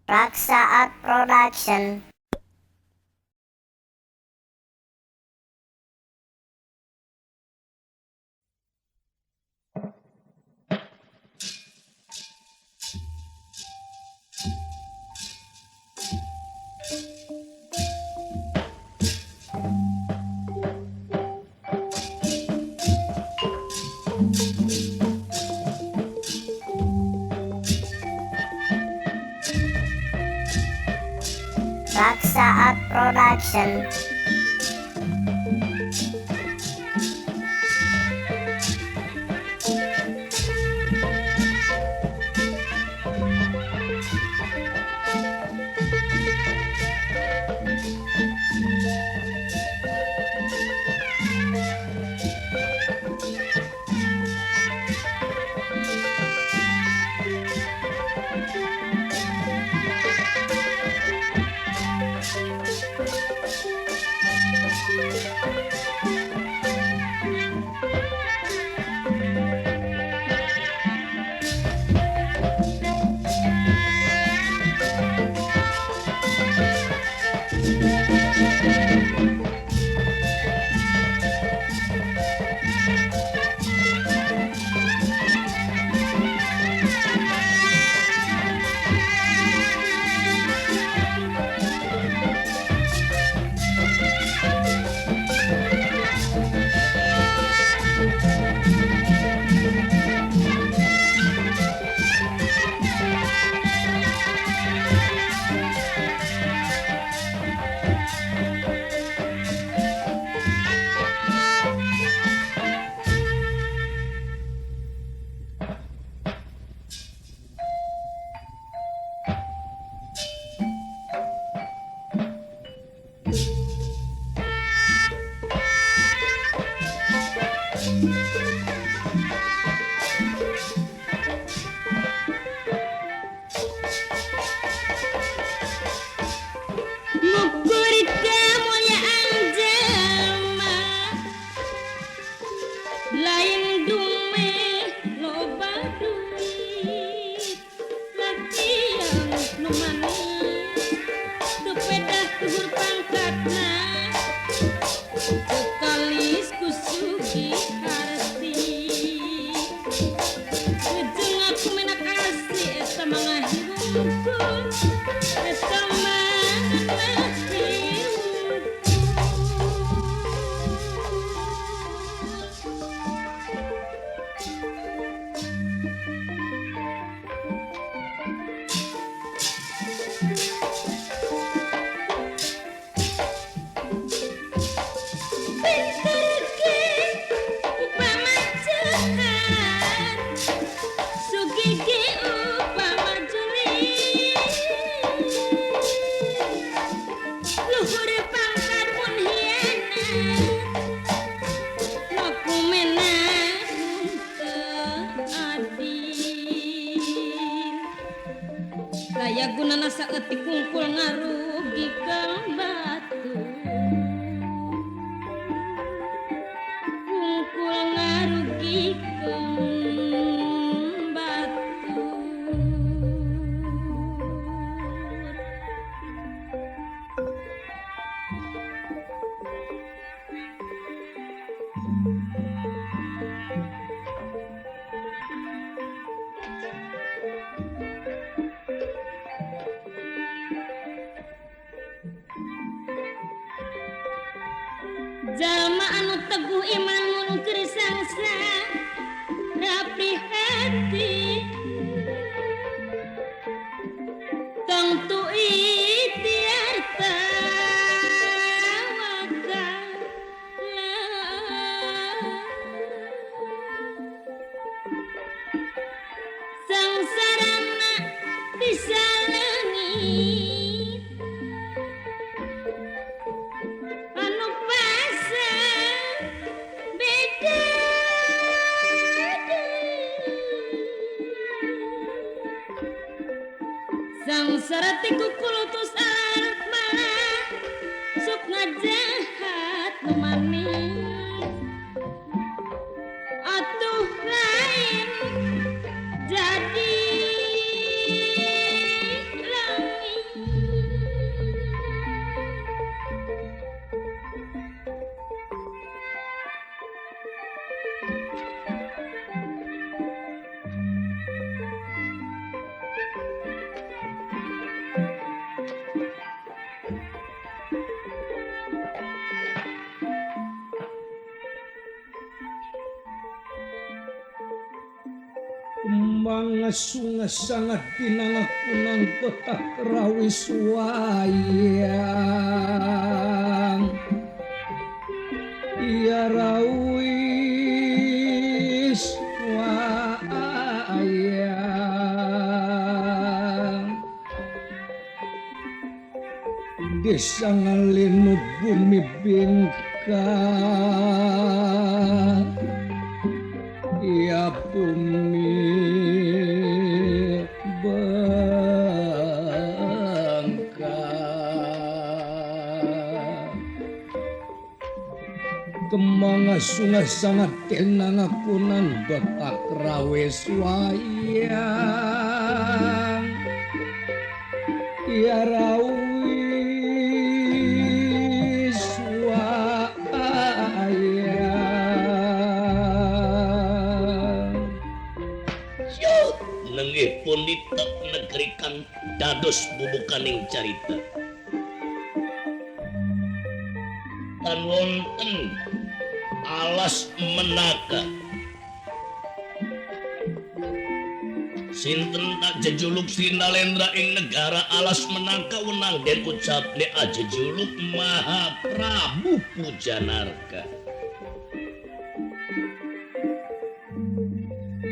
Raksa Art Production. Raksa Art Production. Ngukur kemuliaan jelema lain dume loba duit lagi yang nu manis dupedah tuhur pangkatna kekalis kusugi harti ujung aku menak asih eta mangahirungkul eta daya gunana saeutik kungkul ngarugikeun batu kungkul ngarugikeun batu jalma anu teguh iman munukir sangsa rapi hati tangtu ikhtiar tawakal sangsarana bisa leungit anu pasang beda sangsara ti kukulutus alat malah sok ngajahat nu manis atuh lain jadi langit Mangasunga sangat dinangakunang petak rawis wayang ya rawis wayang desa ngalinu bumi bingka ya bumi bangka kemanga sungai sangat tenangakunan betak rawis wayang ya rawis wayang nenggih pundita negerikan dados bubukaning carita tan wonten alas menaka sinten tak jejuluk Sinalendra ing negara alas menaka wenang den ucap ne ajejuluk Maha Prabu Pujanarka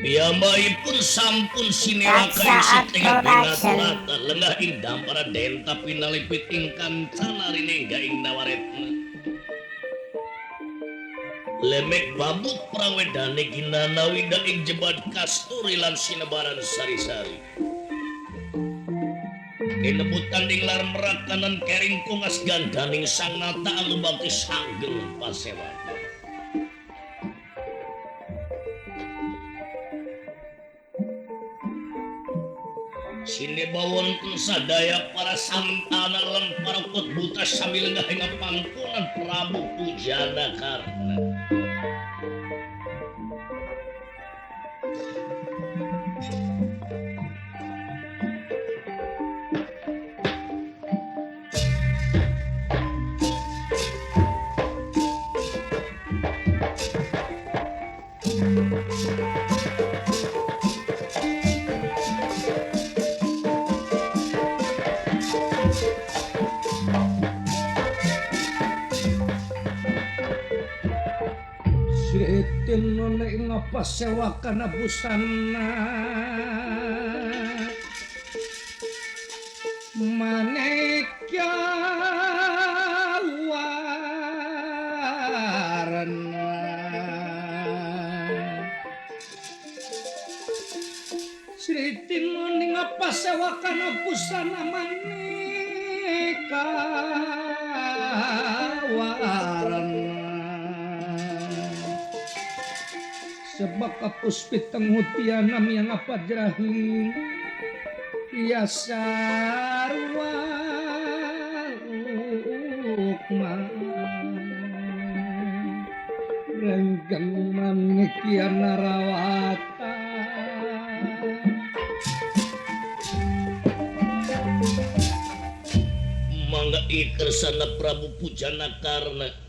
piyambakipun sampun sinewaka ing sitingan pinaturatan lenggah ing dampara den tapi nalipit ing kancana rinengga ing nawaretna lemek babuk prawedane ginanawi dan ing jebad kasturi lan sinebaran sari-sari kinebutan ing lar merakanan kering kungas gandaning sang nata alubaki sanggeng pasewa sinebawon sadaya para santana lan para kot buta sambil ngahinga pangkulan Prabu Pujanakarna Sitin none ngapa sewakan busana manekya warna Sitin none ngapa sewakan busana maneka warna sebab kapus piteng hutianam yang apa jerahi ya sarwa ukma renggeng manikian narawata mangga ikersana Prabu Pujanakarna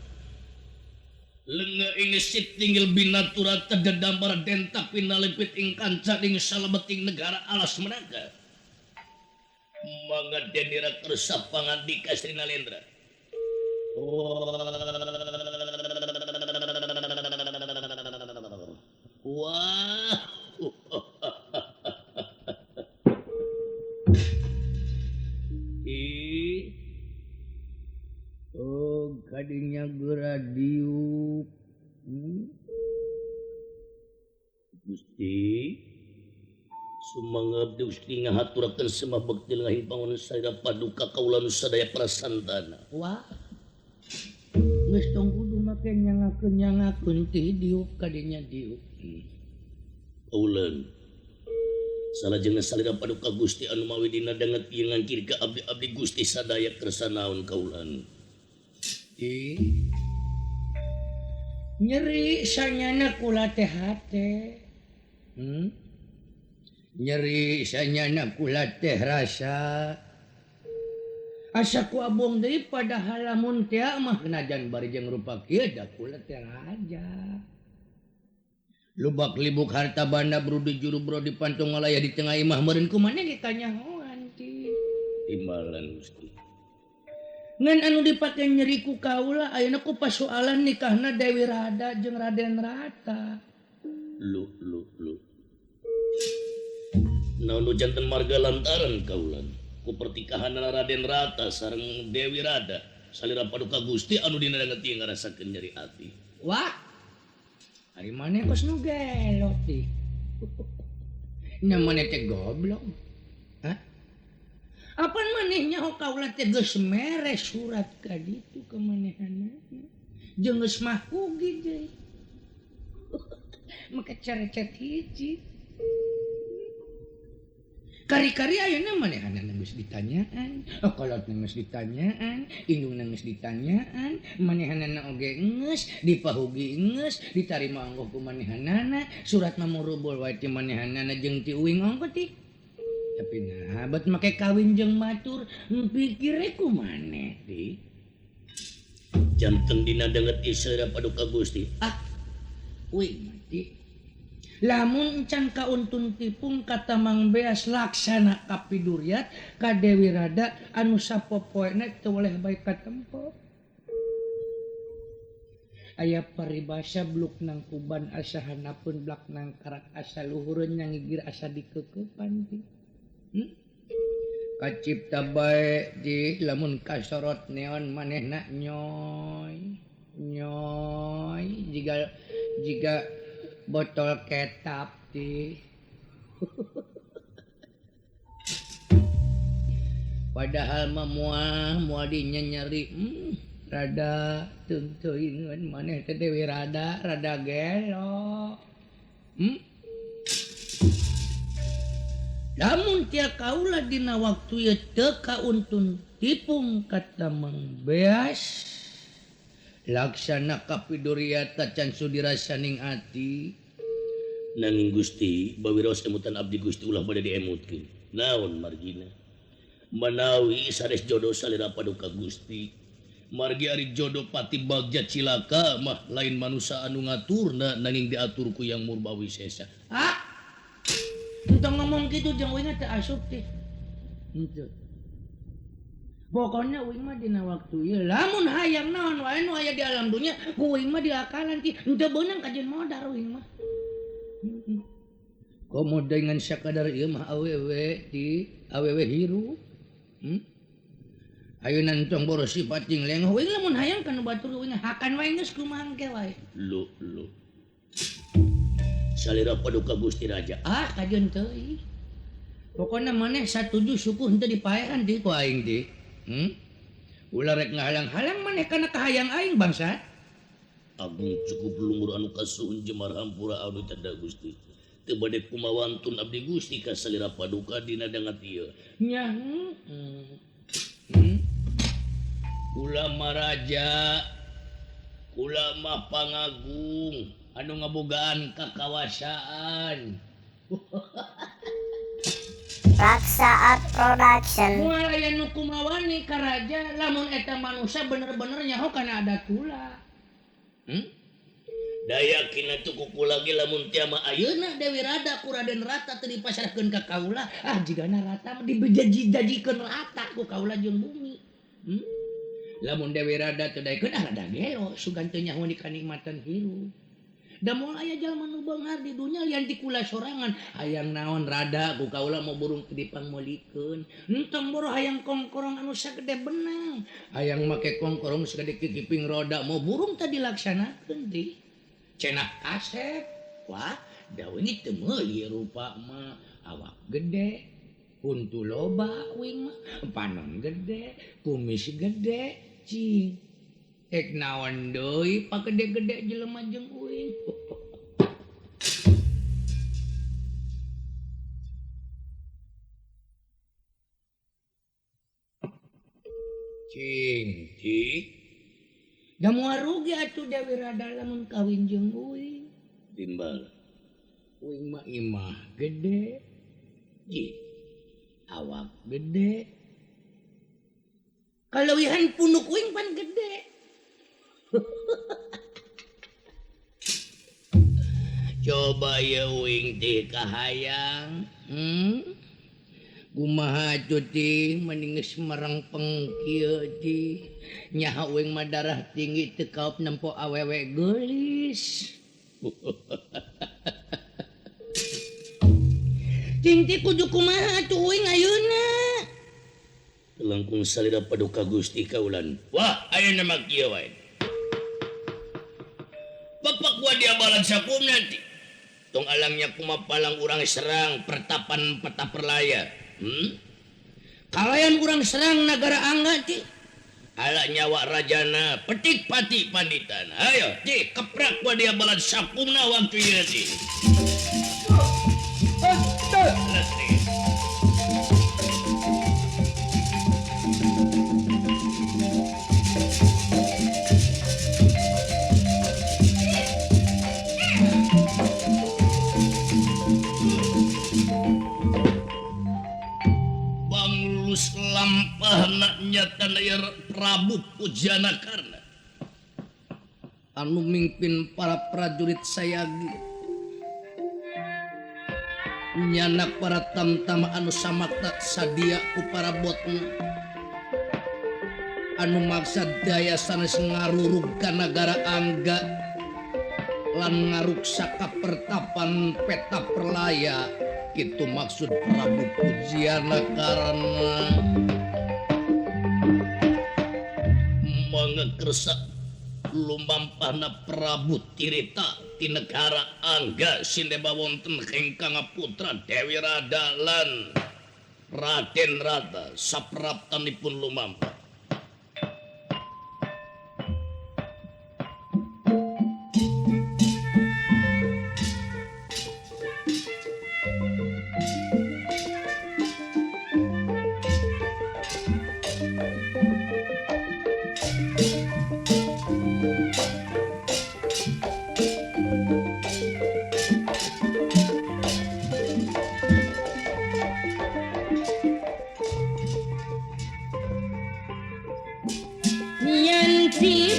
lenga ing sitinggil binatura tedadampar den tapi nalipit ing kanca ing salebeting negara alas menaka mangga denira kersa pangandika Sinalendra wah oh kadinya geradiuk Gusti sumangga Gusti ngahaturaken semua bekti lahing pangunan saya paduka kaula nu sadaya prasantana wah geus tong kudu make nyangakeun ti diuk kadinya diuk kaulan salajengna salira paduka Gusti anu mawi dina danget ieu ngangkir ka abdi-abdi Gusti sadaya kersa naon kaulan nyeri sanyana kula teh hate nyeri sanyana kula teh rasa asa ku abong deui padahal lamun teh mah kenajan bari jeung rupa kieu da kula teh raja lubak-libuk harta banda brudi juru bro di pantung ngalaya di tengah imah meureun kumaneh ditanya hoan ti. Timbalan Gusti. Ngan anu dipake nyeri ku kaula ayeuna ku pasoalan nikahna Dewi Rada jeung Raden Rata. Lu. Naon nu janten marga lantaran kaulan ku pertikahan Raden Rata sareng Dewi Rada salira paduka Gusti anu dina ngeuti ngarasakeun nyeri ati. Wah. Ari maneh kos nu gelo ti. Nya maneh teh goblok. Hah? Apaan manehnya kaula teh geus mere surat ka ditu ka manehanna. Jeung geus mahkugi deui. Make caret-caret hiji. Kari-kari ayeuna manehanna geus ditanyaan, kolotna geus ditanyaan, indungna geus ditanyaan, manehanna oge geus, dipahugi geus, ditarima ongkoh ku manehanna, surat mah murubul wae ti manehanna jeung ti uing ongkoh ti. Tapi nah, bet make kawin jeung matur, pikir ku maneh ti. Janten dina dengeti salira paduka Gusti. Uing mati. Lamun encan kauntun tipung kata Mang Beas laksana kapiduriat ka Dewi Rada anu sapopoena teu oleh bae katempo. Aya paribasa bluk nang kuban asa hanapeun blak nang karak asa luhureun nyangigir asa dikeukepan ti. Kacipta bae di lamun kasorot neon manehna nyoy jiga botol kecap ti. Padahal mah moal dinya nyeri rada teuing maneh teh Dewi Rada gelo. Lamun tia kaula dina waktu ieu teu kauntun tipung kata Mang Beas laksana kapiduriata can sudirasaning ati. Nanging Gusti bawiraos emutan abdi Gusti ulah bade diemutkeun. Naon margina? Manawi sanes jodoh salira paduka Gusti. Margi ari jodoh pati bagja cilaka mah lain manusia anu ngaturna nanging diatur ku yang murbawi sesa. Entong ngomong gitu jeung uing teh asup teh. Henteu. Pokoknya uing mah dina waktu ieu lamun hayang naon wae nu aya di alam dunya ku uing mah diakalan ti henteu beunang kajen modar uing mah. Komo dengan sakadar ieu mah awewe hiru. Ayeuna entong boros sifat jeung lengah uing lamun hayang kana batur uing hakan wae geus kumaha engke wae. Lu. Salira paduka Gusti Raja. Kajen teuing. Pokona maneh satuju suku henteu dipaean ti ku aing ti. Ulah rek ngahalang-halang maneh kana kahayang aing bangsa. Agung cukup lumur anu kasuhun jemar hampura anu tanda Gusti. Teu bade kumawantun abdi Gusti ka salira paduka dina dangat ieu. Nya. Ulama raja, ulama pangagung anu ngabogaan kakawasaan. Raksaat Production. Moal aya nu kumawani ka raja lamun eta manusia bener-bener nyaho kana adat heula. Daya kina tuku lagi lamun tia mah Ayeuna Dewi Rada ku Raden Rata teu dipasrahkeun ka kaula. Jigana Rata mah dibejanji-janjikeun rata ku kaula jeung bumi. Lamun Dewi Rada teu daekeun rada gelo sugan teu nyaho di kanikmatan hirup. Da moal aya jalma nu beunghar di dunya lian ti kula sorangan hayang naon Rada ku kaula mau burung teu dipangmeulikeun. Entong boro hayang kongkorong anu sagede benang. Hayang make kongkorong sagede kikiping roda mau burung teh dilaksanakeun ti. Cenah kasep. Wah, daweung teu meuli rupa mah awak gede, kuntu loba uing mah, panon gede, kumis gede, cing. Ek naon deui pagede-gede jelema jeung uing. Cing. Da moal rugi atuh Dewi Rada lamun kawin jeung uing. timbal. Uing mah imah gede. Awak gede. Kalawihan punuk uing pan gede. coba ya wing teh kahayang kumaha cuti mending Semarang pengkieu ti nyaha wing mah darah tinggi teu kaop nempo awewe geulis cing teh kudu kumaha tuh wing ayeuna langkung salira paduka Gusti kaulan wah ayeuna mah kieu wae bapak gua dia balan sakum nanti tong alangnya kumapalang urang serang pertapan peta perlaya kalayan urang serang nagara angga ti ala nyawa rajana petik pati panditan ayo ti keprak gua dia balan sakumna waktu ieu ti lampah nyata layar Prabu Pujana karena anu mimpin para prajurit sayagi nyanak para tamtam anu samakta sadia ku para botna anu maksad daya sanes ngarurug ka nagara angga lan ngaruksa ka pertapan peta perlaya itu maksud Prabu Pujana karena mengekersa lumampahna Prabu Tirita di negara angga sindeba wonten hengkang putra Dewi Rada lan Raden Rata sapraptanipun lumampah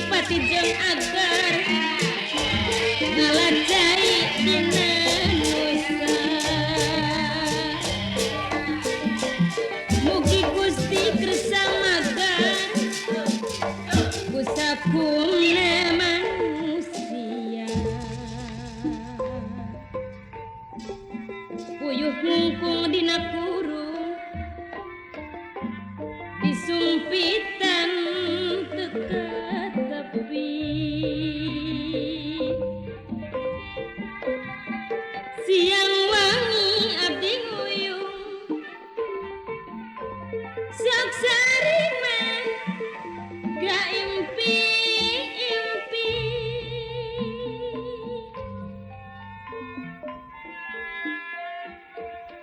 Pati jeung agar ngalacai dina nusa mugi Gusti kersa magar kusakumna manusia puyuh ngungkung dina kurung disumpitan teka siang wangi abdi nguyung sak sarima ga impi-impi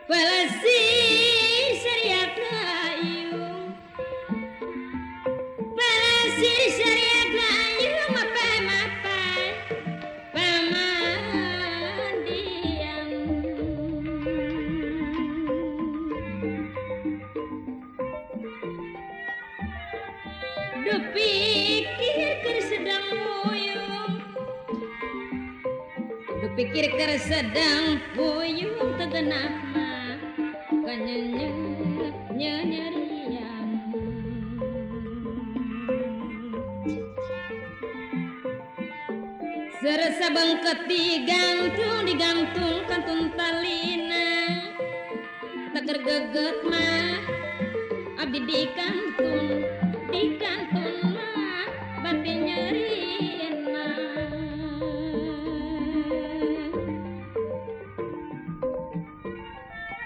balasi syariat rayu balasi syariat rayu mapai-mapai pamandian dupikir keur sedang puyung dupikir keur sedang puyung tegenah mah kanyanyerian serasa bengket digantung kantun talina taker geget mah abdi dikantun mah batin nyerieun mah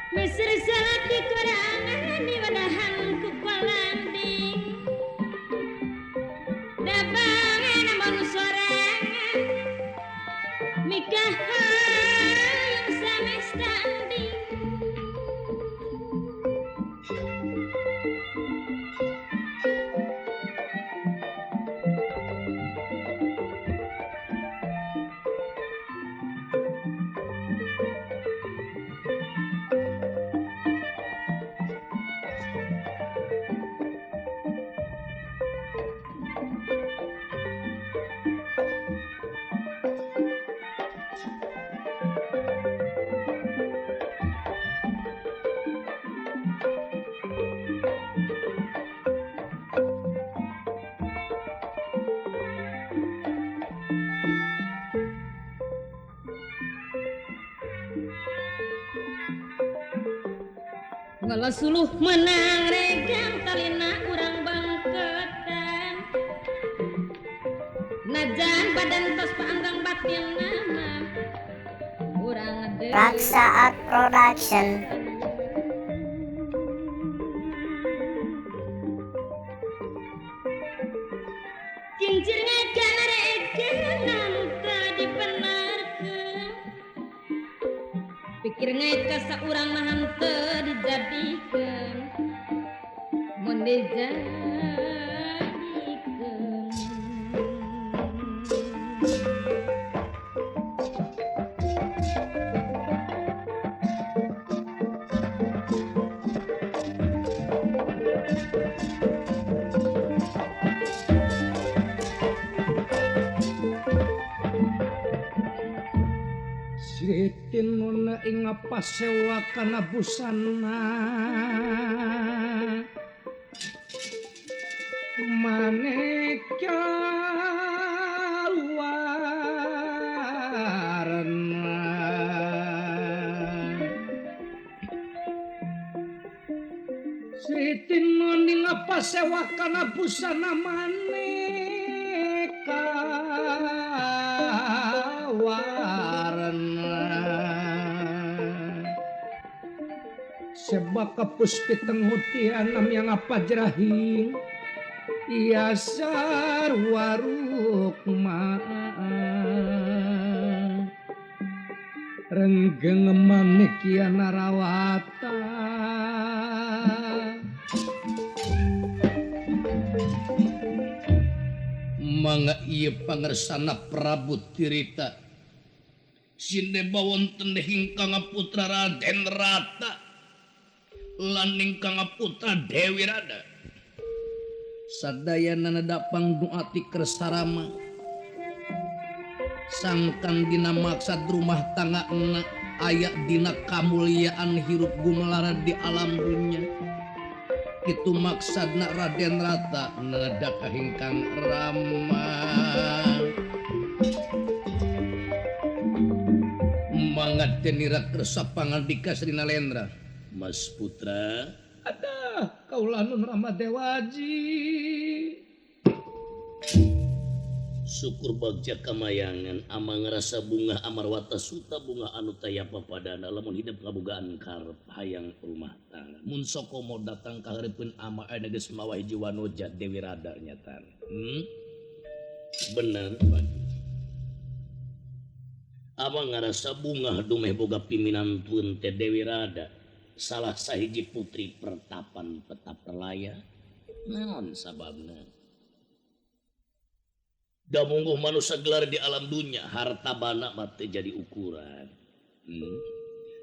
mesir salat dikurangan di wadahan ku kolanding dabangan namun sorangan mikah hayang samesta anding Walau suluh menang regang talina urang bangketan najan badan tos paanggang batin nama urang deui Raksa Art Production. cincin ngejan regenan teu dibenarkeun pikir ngaita saurang mah henteu dijadikeun mun dijadikeun Sitin nona ing pasewa kana busana maneka warna Sitin nona ing pasewa kana busana maneka warna sebab kapusti tenghutian nam yang apa jerahing iya sarwaruk ma renggeng manik ya narawata mangga ieu pangersana Prabu Tirita Sindeba wonten hingkang putra Raden Rata lan hingkang putra Dewi Rada sadayana nadapang duati kersarama sangkan dina maksad rumah tangga ayak dina kamuliaan hirup gumelara di alam dunya kitu maksadna Raden Rata nada kahingkang Rama mangat tenira kersa pangandika Sri Nalendra Mas Putra ada kaulanun Rama Dewaji syukur bagja kamayangan amang rasa bunga amarwata suta bunga anu taya papadana lamun hidup kabogaan karep hayang rumah tangga mun sokomo datang kahareupeun ama aya geus mawa hiji wanoja Dewi Rada nyatan bener Pak amang ngarasa bunga dumeh boga piminantun teh Dewi Rada salah sahiji putri pertapan petap perlaya naon sababna da mungguh manusia gelar di alam dunia harta bana mati jadi ukuran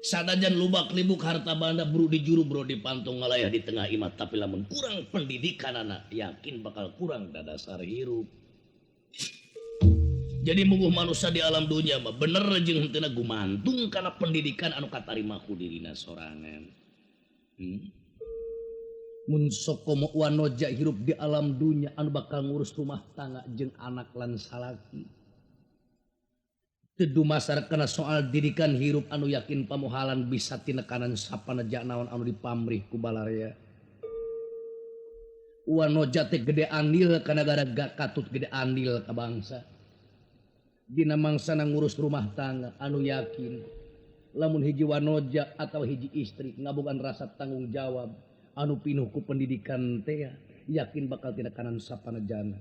sanajan lubak libuk harta bana bro di juru bro di pantong ngalayah di tengah imah tapi lamun kurang pendidikan anak yakin bakal kurang dasar hirup jadi mungguh manusia di alam dunia mah bener jeung henteu gumantung kana pendidikan anu katarima ku dirina sorangan mun sokomo wanoja hirup di alam dunia anu bakal ngurus rumah tangga jeung anak lan salaki teu dumasarkeun soal didikan hirup anu yakin pamohalan bisa tinekanan sapanaja naon anu dipamrih ku balaria wanoja teh gede andil ka nagara katut gede andil ka bangsa dina mangsana ngurus rumah tangga anu yakin lamun hiji wanoja atau hiji istri ngabogan rasa tanggung jawab anu pinuh ku pendidikan teh yakin bakal tinekanan sapanajana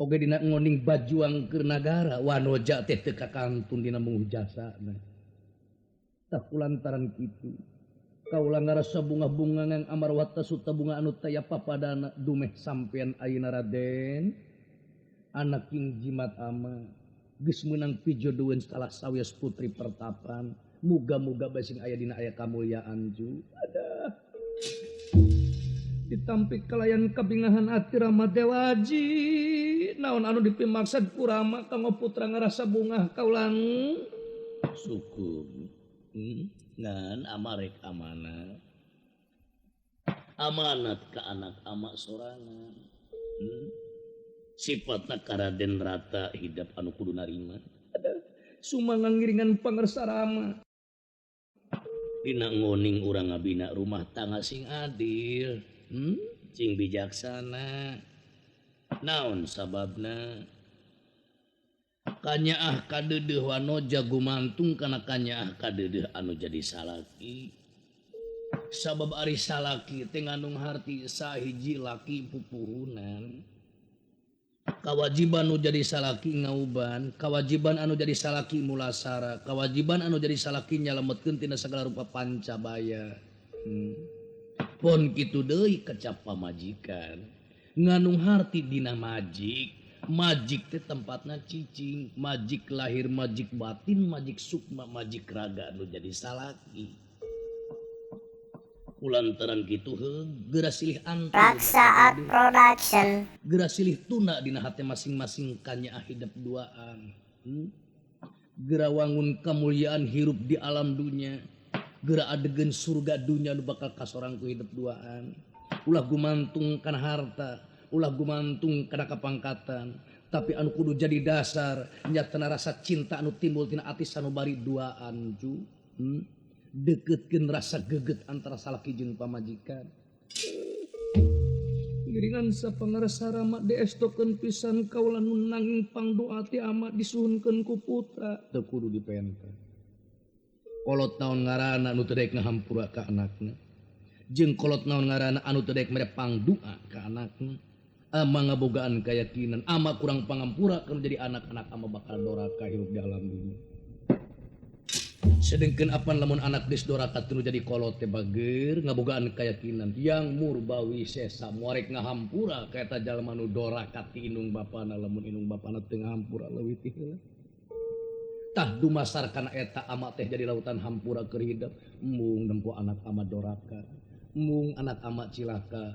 oge dina ngoning bajuang keur nagara wanoja teh teu kakantun dina munguh jasana tah kulantaran kitu kaula ngarasa bunga-bunga amarwata suta bunga anu taya papadana dumeh sampean ayeuna Raden anak king jimat ama geus meunang pijodoeun salah sawias putri pertapan muga-muga basing aya dina aya kamulyaan ju ada ditampik kalayan kabingahan ati Rama Dewaji naon anu dipimaksad ku Rama kanggo putra ngarasa bunga kaulan syukur ngan amarek amanat ke anak ama sorangan sifatna ka Raden Rata hidup anu kudu narima sumangan ngiringan pangersa Rama dina ngoning urang ngabina rumah tangga sing adil, sing bijaksana. Naon sababna? Kanyaah kadeudeuh wanoja gumantung kana kanyaah kadeudeuh anu jadi salaki. Sabab ari salaki teh ngandung harti sahiji laki pupuhunan. Kewajiban anu jadi salaki ngauban, kewajiban anu jadi salaki mulasara, kewajiban anu jadi salaki nyalametkeun tina sagala rupa pancabaya. Pon kitu deui kecap pamajikan. Ngandung harti dina majik. Majik teh tempatna cicing, majik lahir, majik batin, majik sukma, majik raga anu jadi salaki. Kulantaran kitu geura silih antu. Raksaat Production. Geura silih tuna dina hate masing-masing kanyaah hidup duaan. Geura wangun kamuliaan hirup di alam dunia. Geura adegeun surga dunia nu bakal kasorang ku hidup duaan. Ulah gumantung kana harta, ulah gumantung kana kapangkatan, tapi anu kudu jadi dasar nyatana rasa cinta anu timbul tina ati sanubari duaan ju. Deketkeun rasa geget antara salaki jeung pamajikan. Giringan sapangarasa rama diestokeun pisan kaula nu nanging pangdoa ti amat disuhunkeun ku putra teu kudu dipenta. Kolot naon ngaranna anu teu daek ngahampura ka anakna. Jeung kolot naon ngaranna anu teu daek mere pangdoa ka anakna. Ama ngabogaan keyakinan, ama kurang pangampura kalau jadi anak-anak ama bakal doraka hirup di alam dunia. Sedengkeun apan lamun anak des doraka teu jadi kolot teh bager ngabogaan keyakinan yang murbawi sesa muarek ngahampura kaeta jalma nu doraka ti inung bapana lamun inung bapana teu ngahampura leuwih ti heula. Tah dumasar kana eta ama teh jadi lautan hampura keur hidup mung nempo anak ama doraka, mung anak ama cilaka.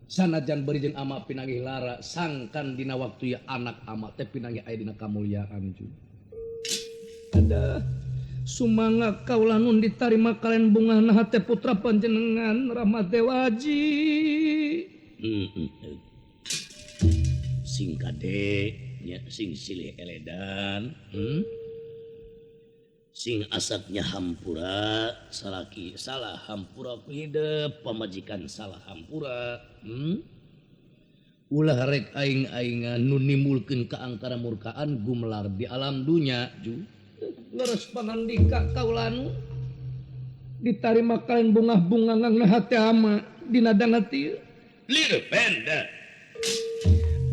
Sanajan beureujeng ama pinanggih lara sangkan dina waktu ya anak ama teh pinanggih aya dina kamulyaan ju. Ada sumangga kaula nun ditarima kalian bungahna hate putra panjenengan Rahmat Dewaji. Sing kade nya sing silih eledan. Sing asapnya hampura salaki salah hampura ku hidup pamajikan salah hampura. Ulah rek aing-aingan nu nimbulkeun kaangkara murkaan gumelar di alam dunya ju. Leres pangandika kaula nu ditarima kalian bungah-bunga ngangna hate ama dina dangati. Lir penda.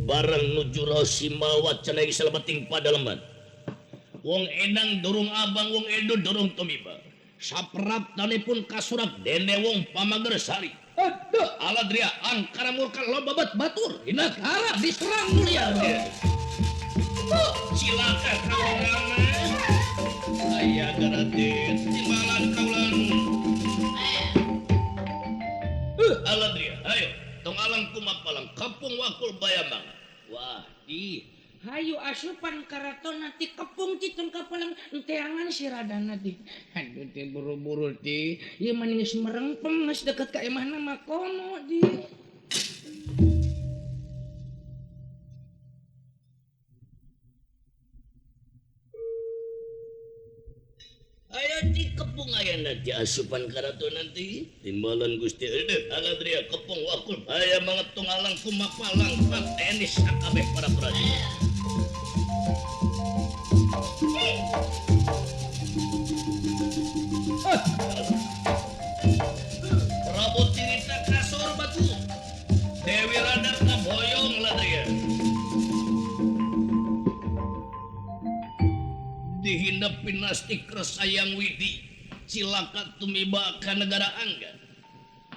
Bareng nuju rosi mawa cenah salabeting padaleman. Wong edang dorong abang, wong edo dorong tomiba. Saprap tanipun kasurak dene wong pamagersari. Aduh, aladria angkara murka lo babat batur. Inakara diserang mulia. Silakan kaulana. Aya garatit timbalan kaulan. Aladria, ayo tong alang kumapalang kampung wakul bayamang. Wah, hayu asupan karaton nanti kepung citun kapalang enteangan si radana di. Aduh teh buru-buru di. Ieu mah geus merengpeng geus deket ka imahna mah kono di. Ayo di kepung aya nanti asupan karaton nanti. Timbalan Gusti Ede aladria kepung wakul aya mangetung alang kumapalang pat tenis sakabeh para prajurit. Prabu tirita kasur batu Dewi Rada kaboyong ladria dihindap pinastik resayang widi cilaka tumiba ka negara angga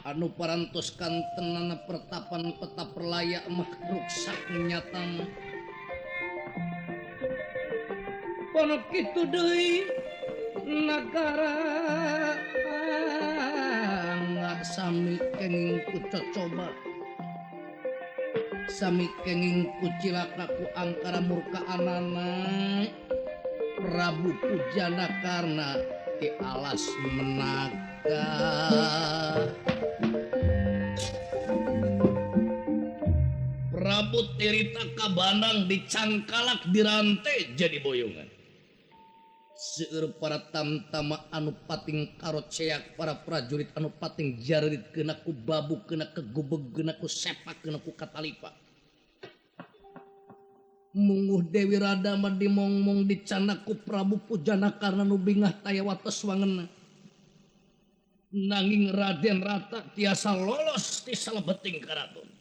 anu parantos kantenana pertapan peta perlaya makhluk sak nyatana. Kono kitu deui nagara nggak sami kenging ku cocoba sami kenging ku cilaka ku angkara murka anana Prabu Pujana karna ti alas menaka. Prabu tirita kabanang dicangkalak dirantai jadi boyongan. seueur para tamtama anu pating karoceak para prajurit anu pating jarit kena ku babu kena kegubeg kena ku sepak kena ku katalipa munguh Dewi Rada mah dimongmong dicana ku Prabu Pujana karena nu bingah tayawates wangena nanging Raden Rata tiasa lolos ti salebeting karaton